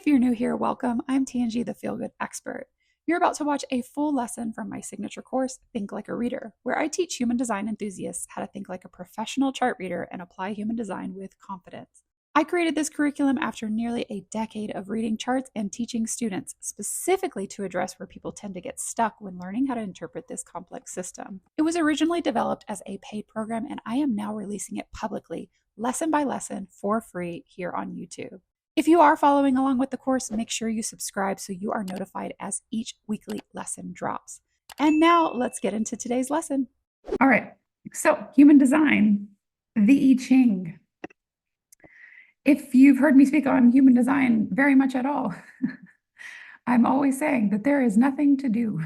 If you're new here, welcome. I'm Tangi, the Feel Good Expert. You're about to watch a full lesson from my signature course, Think Like a Reader, where I teach human design enthusiasts how to think like a professional chart reader and apply human design with confidence. I created this curriculum after nearly a decade of reading charts and teaching students, specifically to address where people tend to get stuck when learning how to interpret this complex system. It was originally developed as a paid program, and I am now releasing it publicly, lesson by lesson, for free here on YouTube. If you are following along with the course, make sure you subscribe so you are notified as each weekly lesson drops. And now let's get into today's lesson. All right, so human design, the I-Ching. If you've heard me speak on human design very much at all, I'm always saying that there is nothing to do.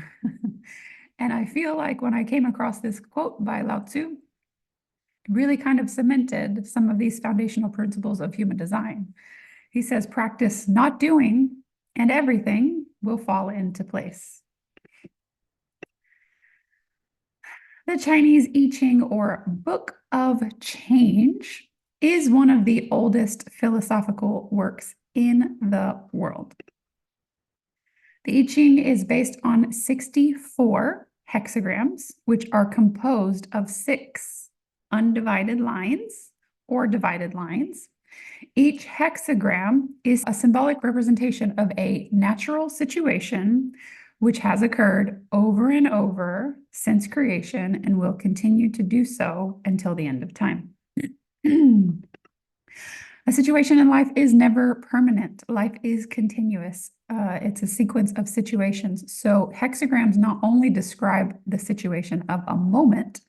And I feel like when I came across this quote by Lao Tzu, it really kind of cemented some of these foundational principles of human design. He says, practice not doing, and everything will fall into place. The Chinese I-Ching, or Book of Change, is one of the oldest philosophical works in the world. The I-Ching is based on 64 hexagrams, which are composed of 6 undivided lines or divided lines. Each hexagram is a symbolic representation of a natural situation which has occurred over and over since creation and will continue to do so until the end of time. A situation in life is never permanent. Life is continuous. It's a sequence of situations. So hexagrams not only describe the situation of a moment,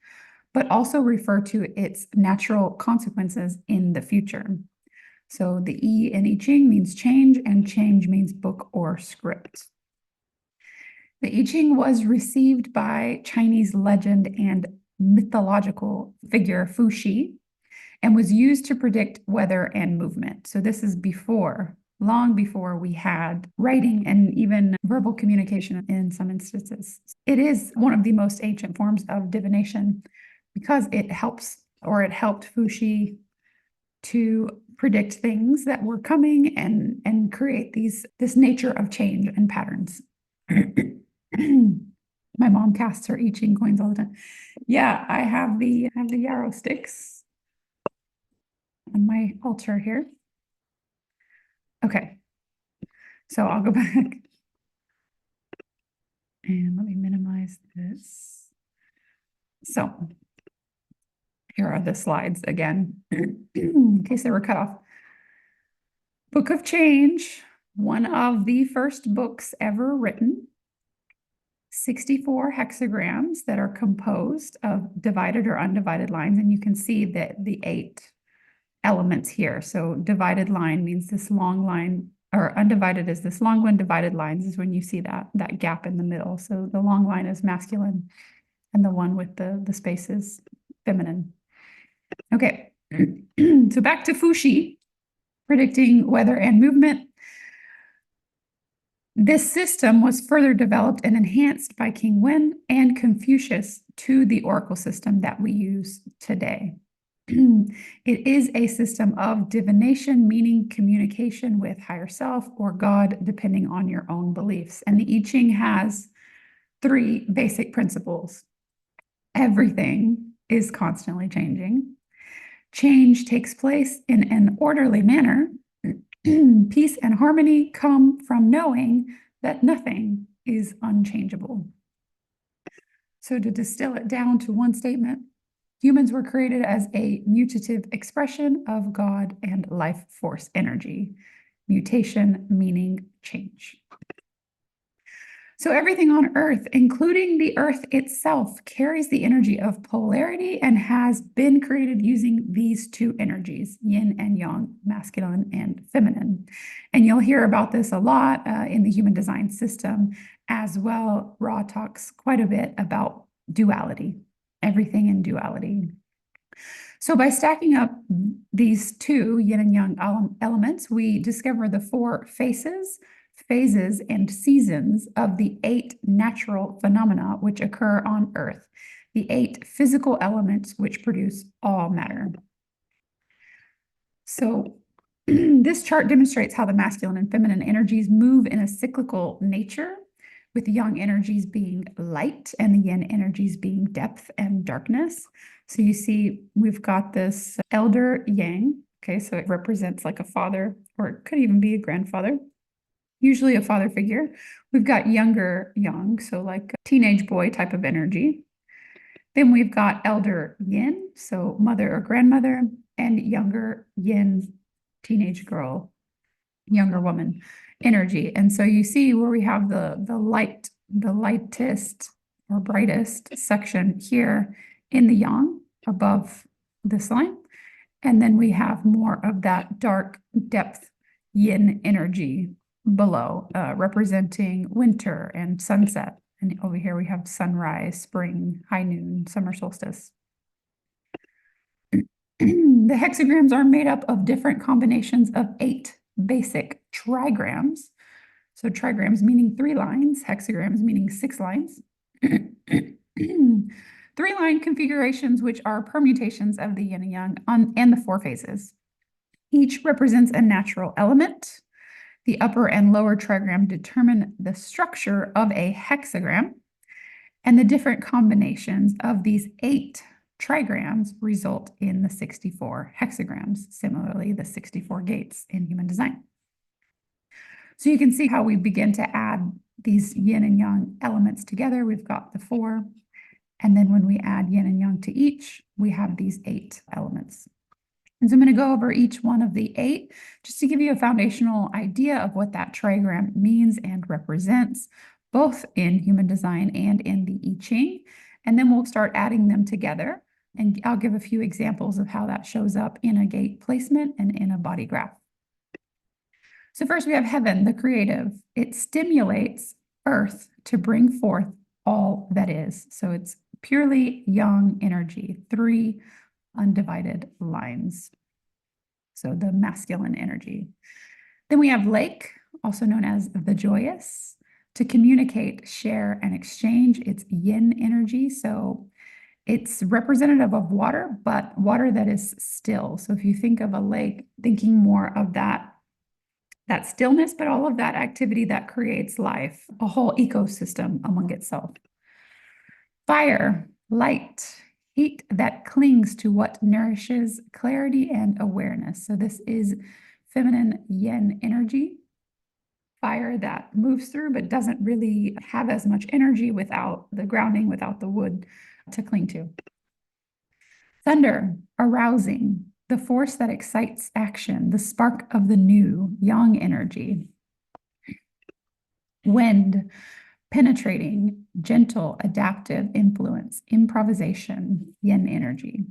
but also refer to its natural consequences in the future. So the E in I-Ching means change, and change means book or script. The I-Ching was received by Chinese legend and mythological figure Fu Xi, and was used to predict weather and movement. So this is before, long before we had writing and even verbal communication in some instances. It is one of the most ancient forms of divination because it helps, or it helped Fu Xi to predict things that were coming and create this nature of change and patterns. My mom casts her I-Ching coins all the time. Yeah, I have the yarrow sticks on my altar here. Okay, so I'll go back and let me minimize this. So here are the slides again, in case they were cut off. Book of Change, one of the first books ever written. 64 hexagrams that are composed of divided or undivided lines, and you can see that the 8 elements here. So divided line means this long line, or undivided is this long one. Divided lines is when you see that gap in the middle. So the long line is masculine, and the one with the space is feminine. Okay, so back to Fu Xi, predicting weather and movement. This system was further developed and enhanced by King Wen and Confucius to the oracle system that we use today. It is a system of divination, meaning communication with higher self or God, depending on your own beliefs. And the I-Ching has 3 basic principles. Everything is constantly changing. Change takes place in an orderly manner. Peace and harmony come from knowing that nothing is unchangeable. So to distill it down to one statement, humans were created as a mutative expression of God and life force energy. Mutation meaning change. So everything on Earth, including the Earth itself, carries the energy of polarity and has been created using these 2 energies, yin and yang, masculine and feminine. And you'll hear about this a lot in the human design system as well. Ra talks quite a bit about duality, everything in duality. So by stacking up these 2 yin and yang elements, we discover the 4 phases, and seasons of the 8 natural phenomena which occur on Earth, the 8 physical elements which produce all matter. So This chart demonstrates how the masculine and feminine energies move in a cyclical nature, with yang energies being light and the yin energies being depth and darkness. So you see, we've got this elder yang. Okay, so it represents like a father, or it could even be a grandfather, usually a father figure. We've got younger yang, so like a teenage boy type of energy. Then we've got elder yin, so mother or grandmother, and younger yin, teenage girl, younger woman energy. And so you see where we have the lightest or brightest section here in the yang above this line. And then we have more of that dark depth yin energy below, representing winter and sunset. And over here we have sunrise, spring, high noon, summer solstice. The hexagrams are made up of different combinations of 8 basic trigrams. So trigrams meaning 3 lines, hexagrams meaning 6 lines. 3-line configurations, which are permutations of the yin and yang and the 4 phases. Each represents a natural element. The upper and lower trigram determine the structure of a hexagram, and the different combinations of these 8 trigrams result in the 64 hexagrams, similarly the 64 gates in human design. So you can see how we begin to add these yin and yang elements together. We've got the 4, and then when we add yin and yang to each, we have these 8 elements. And so I'm going to go over each one of the 8 just to give you a foundational idea of what that trigram means and represents, both in human design and in the I-Ching. And then we'll start adding them together. And I'll give a few examples of how that shows up in a gate placement and in a body graph. So first we have heaven, the creative. It stimulates earth to bring forth all that is. So it's purely yang energy, 3 undivided lines. So the masculine energy. Then we have lake, also known as the joyous. To communicate, share, and exchange, it's yin energy. So it's representative of water, but water that is still. So if you think of a lake, thinking more of that stillness, but all of that activity that creates life, a whole ecosystem among itself. Fire, light, heat that clings to what nourishes clarity and awareness. So this is feminine yin energy. Fire that moves through, but doesn't really have as much energy without the grounding, without the wood to cling to. Thunder, arousing, the force that excites action, the spark of the new, yang energy. Wind, penetrating, gentle, adaptive influence, improvisation, yin energy.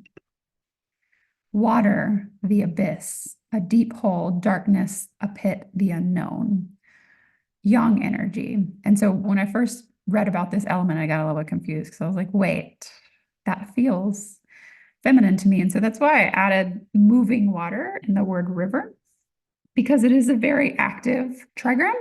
Water, the abyss, a deep hole, darkness, a pit, the unknown. Yang energy. And so when I first read about this element, I got a little bit confused because I was like, wait, that feels feminine to me. And so that's why I added moving water in the word river, because it is a very active trigram.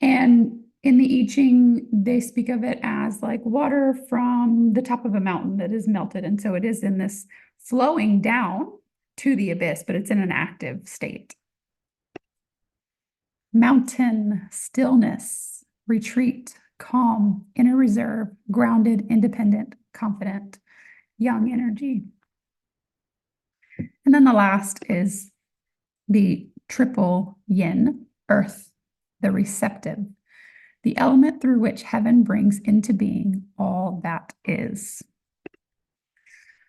And in the I-Ching, they speak of it as like water from the top of a mountain that is melted. And so it is in this flowing down to the abyss, but it's in an active state. Mountain, stillness, retreat, calm, inner reserve, grounded, independent, confident, yang energy. And then the last is the triple yin, earth, the receptive, the element through which heaven brings into being all that is.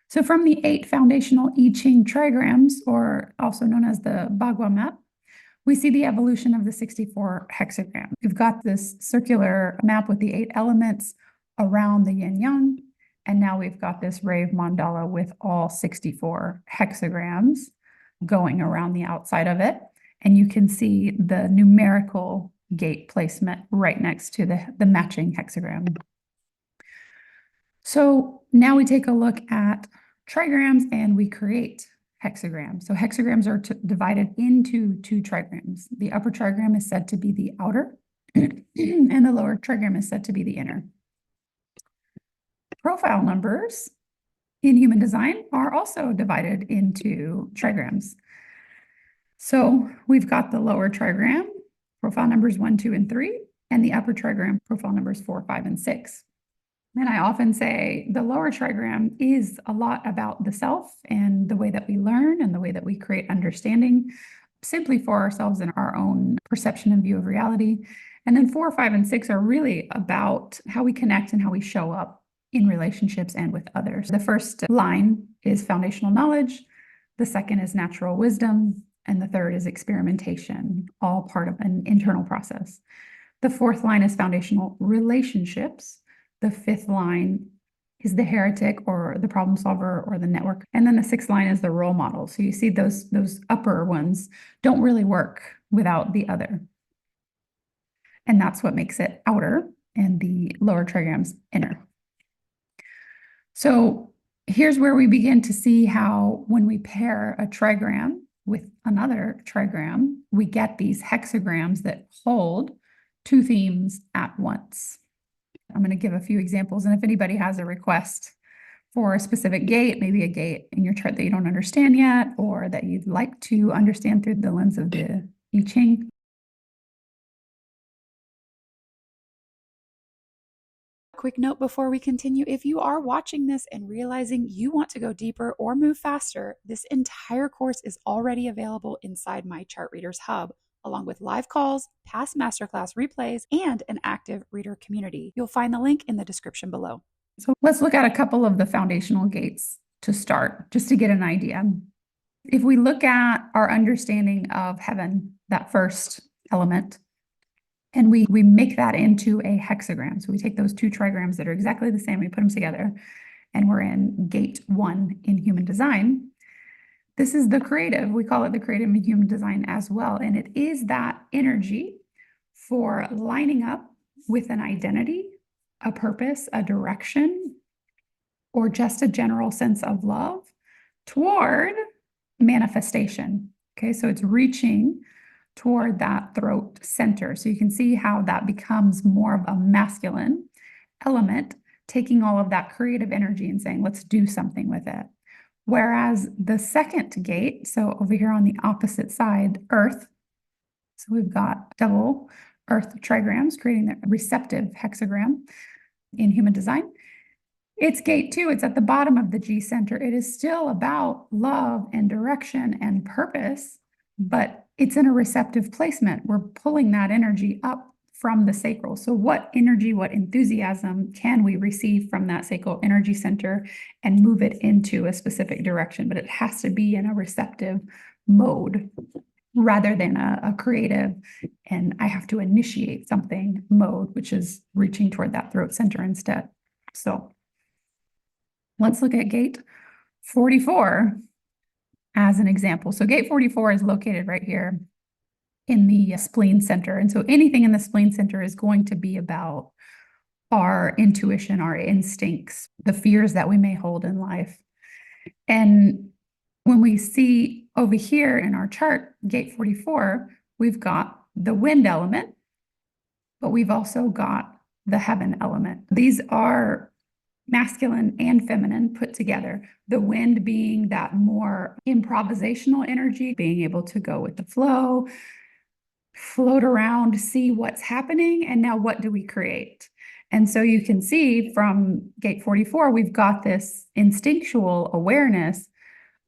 So from the 8 foundational I-Ching trigrams, or also known as the Bagua map, we see the evolution of the 64 hexagram. We've got this circular map with the 8 elements around the yin yang, and now we've got this rave mandala with all 64 hexagrams going around the outside of it. And you can see the numerical gate placement right next to the matching hexagram. So now we take a look at trigrams and we create hexagrams. So hexagrams are divided into 2 trigrams. The upper trigram is said to be the outer, and the lower trigram is said to be the inner. Profile numbers in human design are also divided into trigrams. So we've got the lower trigram, profile numbers 1, 2, and 3, and the upper trigram, profile numbers 4, 5, and 6. And I often say the lower trigram is a lot about the self and the way that we learn and the way that we create understanding simply for ourselves and our own perception and view of reality. And then 4, 5, and 6 are really about how we connect and how we show up in relationships and with others. The first line is foundational knowledge. The second is natural wisdom. And the third is experimentation, all part of an internal process. The fourth line is foundational relationships. The fifth line is the heretic or the problem solver or the network. And then the sixth line is the role model. So you see those upper ones don't really work without the other. And that's what makes it outer and the lower trigrams inner. So here's where we begin to see how when we pair a trigram with another trigram, we get these hexagrams that hold two themes at once. I'm going to give a few examples, and if anybody has a request for a specific gate, maybe a gate in your chart that you don't understand yet, or that you'd like to understand through the lens of the I-Ching. Quick note before we continue, if you are watching this and realizing you want to go deeper or move faster, this entire course is already available inside my Chart Readers Hub, along with live calls, past masterclass replays, and an active reader community. You'll find the link in the description below. So let's look at a couple of the foundational gates to start, just to get an idea. If we look at our understanding of heaven, that first element, and we make that into a hexagram. So we take those two trigrams that are exactly the same, we put them together, and we're in gate 1 in human design. This is the creative. We call it the creative in human design as well. And it is that energy for lining up with an identity, a purpose, a direction, or just a general sense of love toward manifestation. Okay, so it's reaching toward that throat center. So you can see how that becomes more of a masculine element, taking all of that creative energy and saying, let's do something with it. Whereas the second gate, so over here on the opposite side, earth, so we've got double earth trigrams, creating the receptive hexagram in human design. It's gate 2, it's at the bottom of the G center. It is still about love and direction and purpose, but it's in a receptive placement. We're pulling that energy up from the sacral. So what energy, what enthusiasm can we receive from that sacral energy center and move it into a specific direction? But it has to be in a receptive mode rather than a creative, and I have to initiate something mode, which is reaching toward that throat center instead. So let's look at gate 44 as an example. So gate 44 is located right here in the spleen center. And so anything in the spleen center is going to be about our intuition, our instincts, the fears that we may hold in life. And when we see over here in our chart, gate 44, we've got the wind element, but we've also got the heaven element. These are masculine and feminine put together. The wind being that more improvisational energy, being able to go with the flow, float around, see what's happening, and now what do we create? And so you can see from gate 44, we've got this instinctual awareness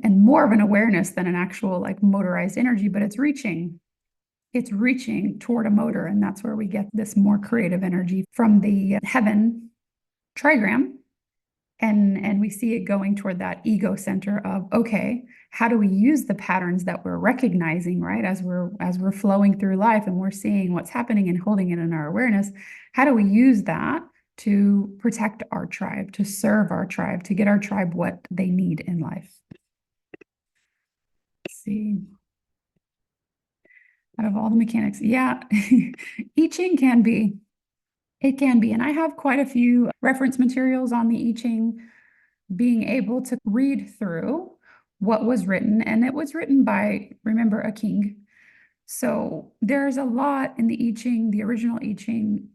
and more of an awareness than an actual like motorized energy, but it's reaching toward a motor. And that's where we get this more creative energy from the heaven trigram. And we see it going toward that ego center of, okay, how do we use the patterns that we're recognizing, right? As we're flowing through life and we're seeing what's happening and holding it in our awareness, how do we use that to protect our tribe, to serve our tribe, to get our tribe what they need in life? Let's see. Out of all the mechanics, yeah, I-Ching can be. It can be. And I have quite a few reference materials on the I-Ching, being able to read through what was written. And it was written by, remember, a king. So there's a lot in the I-Ching, the original I-Ching,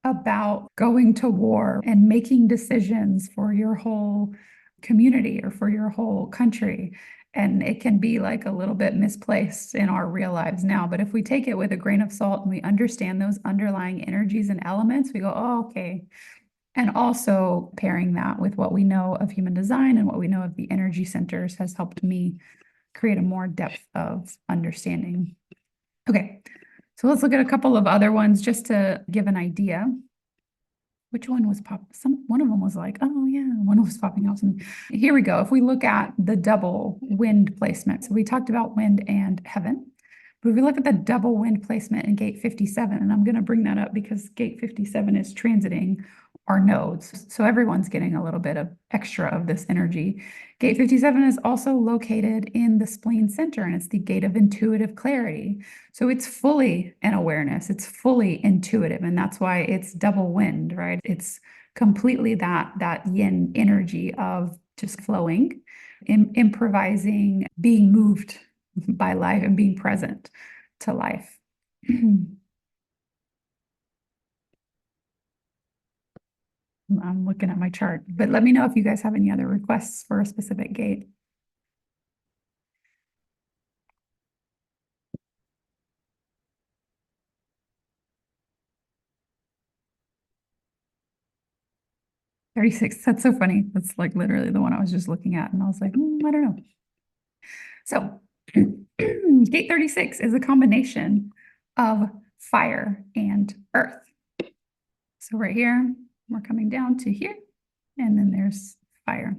about going to war and making decisions for your whole community or for your whole country. And it can be like a little bit misplaced in our real lives now. But if we take it with a grain of salt and we understand those underlying energies and elements, we go, oh, okay. And also pairing that with what we know of human design and what we know of the energy centers has helped me create a more depth of understanding. Okay, so let's look at a couple of other ones just to give an idea. Which one was one of them was like, oh yeah, one was popping out. Here we go. If we look at the double wind placement, so we talked about wind and heaven, but if we look at the double wind placement in gate 57, and I'm going to bring that up because gate 57 is transiting our nodes. So everyone's getting a little bit of extra of this energy. Gate 57 is also located in the spleen center, and it's the gate of intuitive clarity. So it's fully an awareness, it's fully intuitive, and that's why it's double wind, right? It's completely that yin energy of just flowing, improvising, being moved by life and being present to life. I'm looking at my chart, but let me know if you guys have any other requests for a specific gate. "36, that's so funny. That's like literally the one I was just looking at, and I was like, I don't know. So gate 36 is a combination of fire and earth. So right here, we're coming down to here, and then there's fire.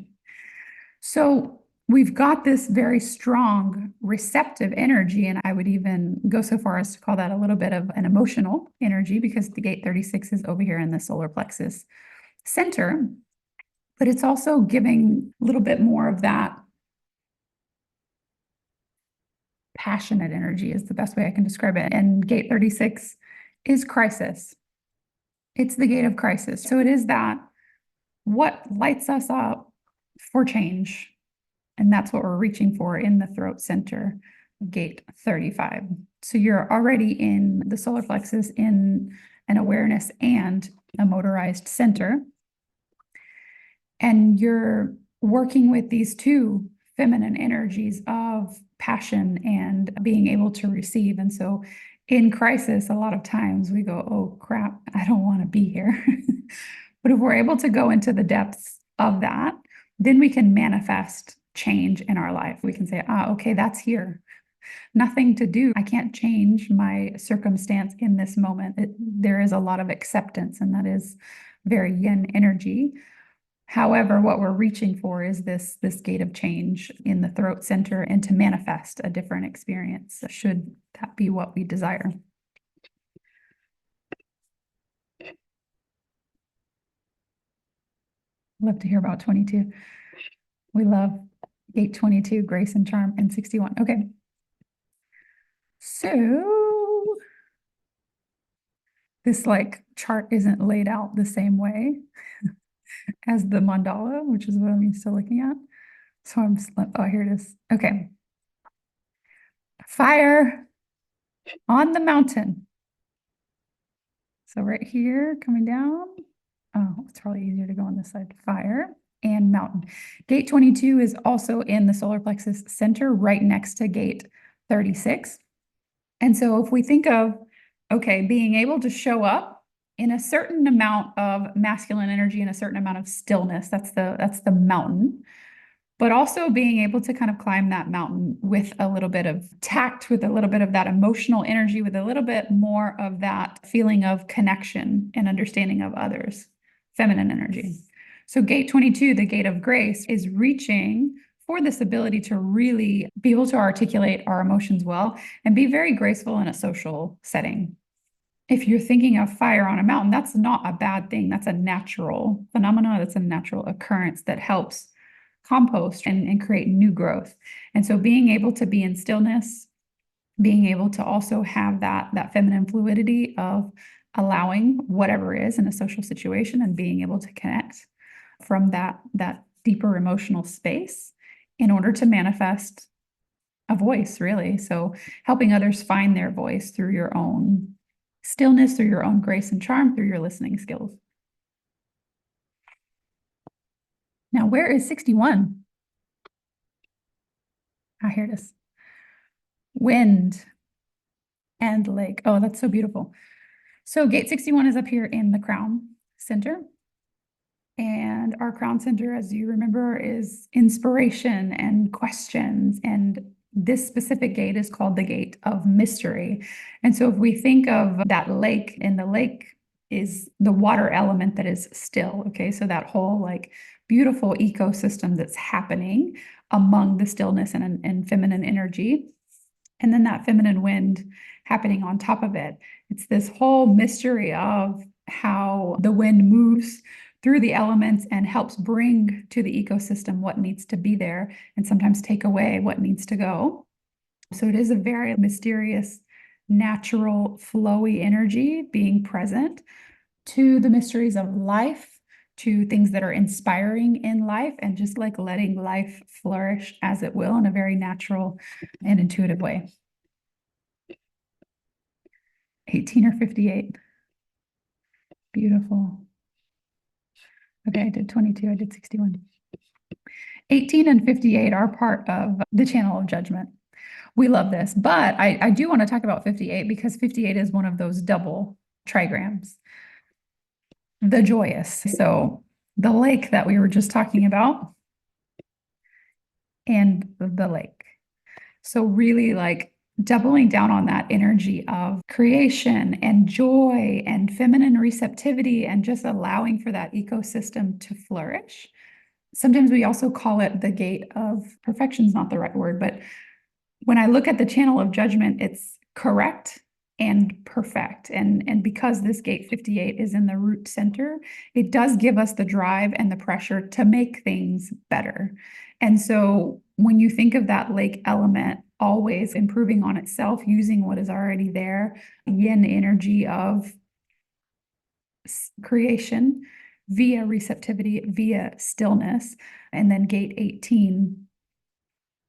So we've got this very strong receptive energy, and I would even go so far as to call that a little bit of an emotional energy because the gate 36 is over here in the solar plexus center, but it's also giving a little bit more of that passionate energy is the best way I can describe it. And gate 36 is crisis. It's the gate of crisis. So it is that what lights us up for change. And that's what we're reaching for in the throat center, gate 35. So you're already in the solar plexus in an awareness and a motorized center. And you're working with these two feminine energies of passion and being able to receive. And so in crisis, a lot of times we go, oh crap, I don't want to be here. But if we're able to go into the depths of that, then we can manifest change in our life. We can say, okay, that's here. Nothing to do. I can't change my circumstance in this moment. There is a lot of acceptance, and that is very yin energy. However, what we're reaching for is this gate of change in the throat center and to manifest a different experience, should that be what we desire. Love to hear about 22. We love gate 22, grace and charm, and 61. Okay. So this like chart isn't laid out the same way as the mandala, which is what I'm used to looking at. So I'm just like, oh, here it is. Okay. Fire on the mountain. So right here, coming down. Oh, it's probably easier to go on this side. Fire and mountain. Gate 22 is also in the solar plexus center, right next to gate 36. And so if we think of, okay, being able to show up in a certain amount of masculine energy and a certain amount of stillness, that's the mountain, but also being able to kind of climb that mountain with a little bit of tact, with a little bit of that emotional energy, with a little bit more of that feeling of connection and understanding of others, feminine energy. So gate 22, the gate of grace, is reaching for this ability to really be able to articulate our emotions well and be very graceful in a social setting. If you're thinking of fire on a mountain, that's not a bad thing. That's a natural phenomenon. That's a natural occurrence that helps compost and create new growth. And so being able to be in stillness, being able to also have that feminine fluidity of allowing whatever is in a social situation and being able to connect from that deeper emotional space in order to manifest a voice, really. So helping others find their voice through your own stillness, through your own grace and charm, through your listening skills. Now, where is 61? Here it is. Wind and lake. Oh, that's so beautiful. So gate 61 is up here in the crown center. And our crown center, as you remember, is inspiration and questions. And this specific gate is called the gate of mystery. And so if we think of that lake, and the lake is the water element that is still, okay? So that whole like beautiful ecosystem that's happening among the stillness and feminine energy. And then that feminine wind happening on top of it. It's this whole mystery of how the wind moves through the elements and helps bring to the ecosystem what needs to be there and sometimes take away what needs to go. So it is a very mysterious, natural, flowy energy being present to the mysteries of life, to things that are inspiring in life, and just like letting life flourish as it will in a very natural and intuitive way. 18 or 58. Beautiful. Okay, I did 22, I did 61. 18 and 58 are part of the channel of judgment. We love this, but I do want to talk about 58 because 58 is one of those double trigrams. The joyous. So the lake that we were just talking about and the lake. So really like doubling down on that energy of creation and joy and feminine receptivity and just allowing for that ecosystem to flourish. Sometimes we also call it the gate of perfection is not the right word, but when I look at the channel of judgment, it's correct and perfect. And because this gate 58 is in the root center, it does give us the drive and the pressure to make things better. And so when you think of that lake element always improving on itself, using what is already there, yin energy of creation via receptivity, via stillness, and then gate 18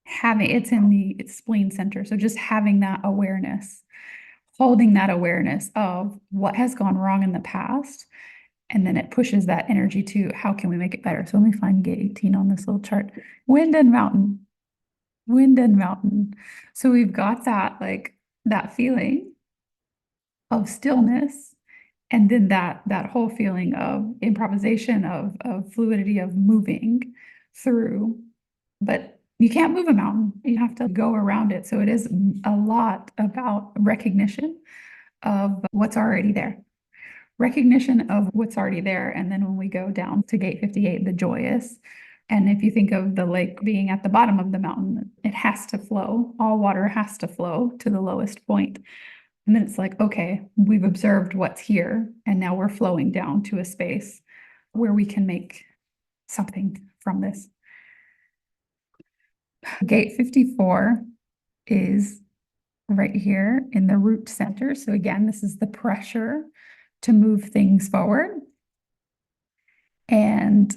having it's in the spleen center. So just having that awareness, holding that awareness of what has gone wrong in the past. And then it pushes that energy to how can we make it better? So let me find gate 18 on this little chart. Wind and mountain, wind and mountain. So we've got that like that feeling of stillness. And then that whole feeling of improvisation, of fluidity, of moving through. But you can't move a mountain. You have to go around it. So it is a lot about recognition of what's already there. Recognition of what's already there. And then when we go down to gate 58, the joyous. And if you think of the lake being at the bottom of the mountain, it has to flow. All water has to flow to the lowest point. And then it's like, okay, we've observed what's here, and now we're flowing down to a space where we can make something from this. Gate 54 is right here in the root center. So again, this is the pressure to move things forward. And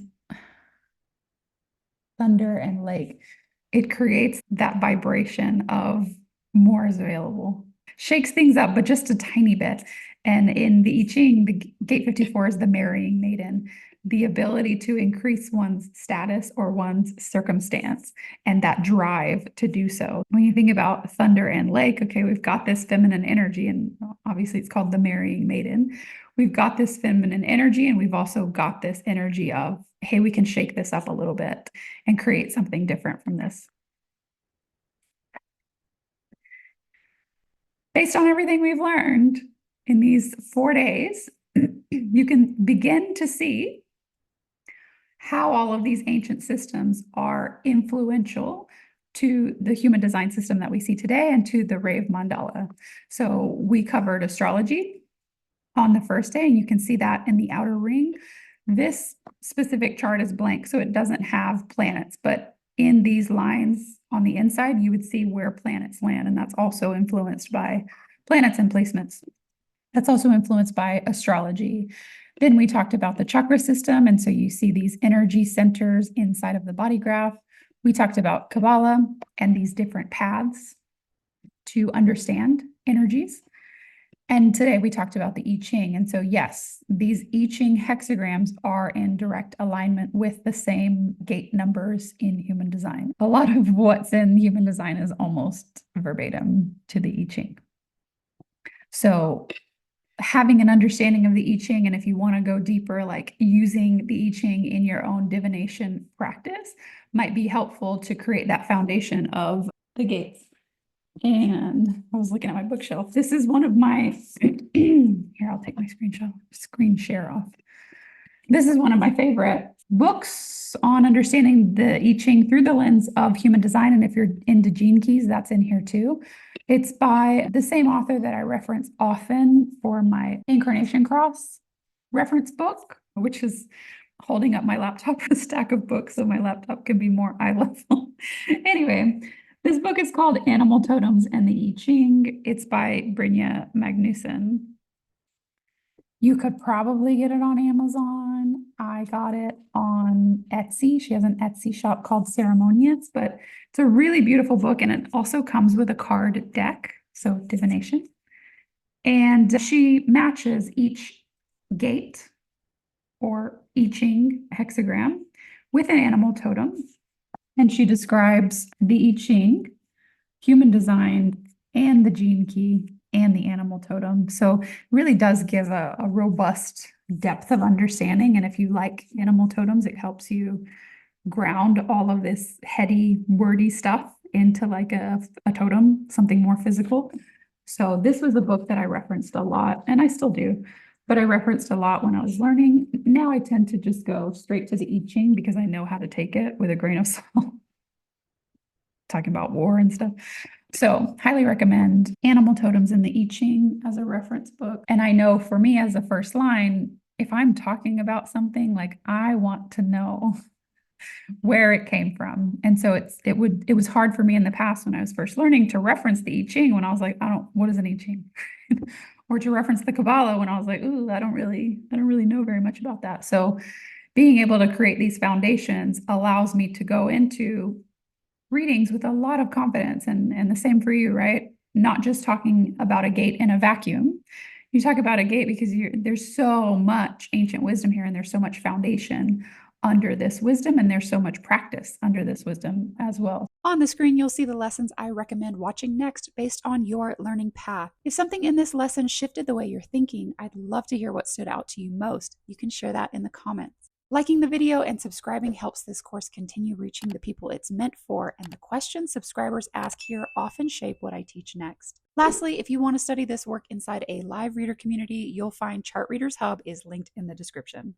thunder and lake, it creates that vibration of more is available. Shakes things up, but just a tiny bit. And in the I-Ching, the gate 54 is the marrying maiden, the ability to increase one's status or one's circumstance and that drive to do so. When you think about thunder and lake, okay, we've got this feminine energy, and obviously it's called the marrying maiden. We've got this feminine energy, and we've also got this energy of, hey, we can shake this up a little bit and create something different from this. Based on everything we've learned in these 4 days, you can begin to see how all of these ancient systems are influential to the human design system that we see today and to the Rave Mandala. So we covered astrology on the first day, and you can see that in the outer ring. This specific chart is blank, so it doesn't have planets, but in these lines on the inside, you would see where planets land, and that's also influenced by planets and placements. That's also influenced by astrology. Then we talked about the chakra system, and so you see these energy centers inside of the body graph. We talked about Kabbalah and these different paths to understand energies. And today we talked about the I-Ching. And so, yes, these I-Ching hexagrams are in direct alignment with the same gate numbers in human design. A lot of what's in human design is almost verbatim to the I-Ching. So, having an understanding of the I-Ching, and if you want to go deeper, like using the I-Ching in your own divination practice, might be helpful to create that foundation of the gates. And I was looking at my bookshelf. This is one of my, here, I'll take my screen share off. This is one of my favorite books on understanding the I Ching through the lens of human design. And if you're into gene keys, that's in here too. It's by the same author that I reference often for my Incarnation Cross reference book, which is holding up my laptop, a stack of books so my laptop can be more eye level. Anyway, this book is called Animal Totems and the I Ching. It's by Brynja Magnusson. You could probably get it on Amazon. I got it on Etsy. She has an Etsy shop called Ceremonious, but it's a really beautiful book. And it also comes with a card deck, so divination. And she matches each gate or I Ching hexagram with an animal totem. And she describes the I Ching, human design, and the gene key and the animal totem. So really does give a robust depth of understanding. And if you like animal totems, it helps you ground all of this heady, wordy stuff into like a totem, something more physical. So this was a book that I referenced a lot, and I still do, but I referenced a lot when I was learning. Now I tend to just go straight to the I Ching because I know how to take it with a grain of salt. Talking about war and stuff. So highly recommend Animal Totems and the I Ching as a reference book. And I know for me as a first line, if I'm talking about something, like I want to know where it came from. And so it was hard for me in the past when I was first learning to reference the I Ching when I was like, what is an I Ching? Or to reference the Kabbalah when I was like, ooh, I don't really know very much about that. So being able to create these foundations allows me to go into readings with a lot of confidence, and the same for you, right? Not just talking about a gate in a vacuum. You talk about a gate because there's so much ancient wisdom here, and there's so much foundation under this wisdom, and there's so much practice under this wisdom as well. On the screen, you'll see the lessons I recommend watching next based on your learning path. If something in this lesson shifted the way you're thinking, I'd love to hear what stood out to you most. You can share that in the comments. Liking the video and subscribing helps this course continue reaching the people it's meant for, and the questions subscribers ask here often shape what I teach next. Lastly, if you want to study this work inside a live reader community, you'll find Chart Readers Hub is linked in the description.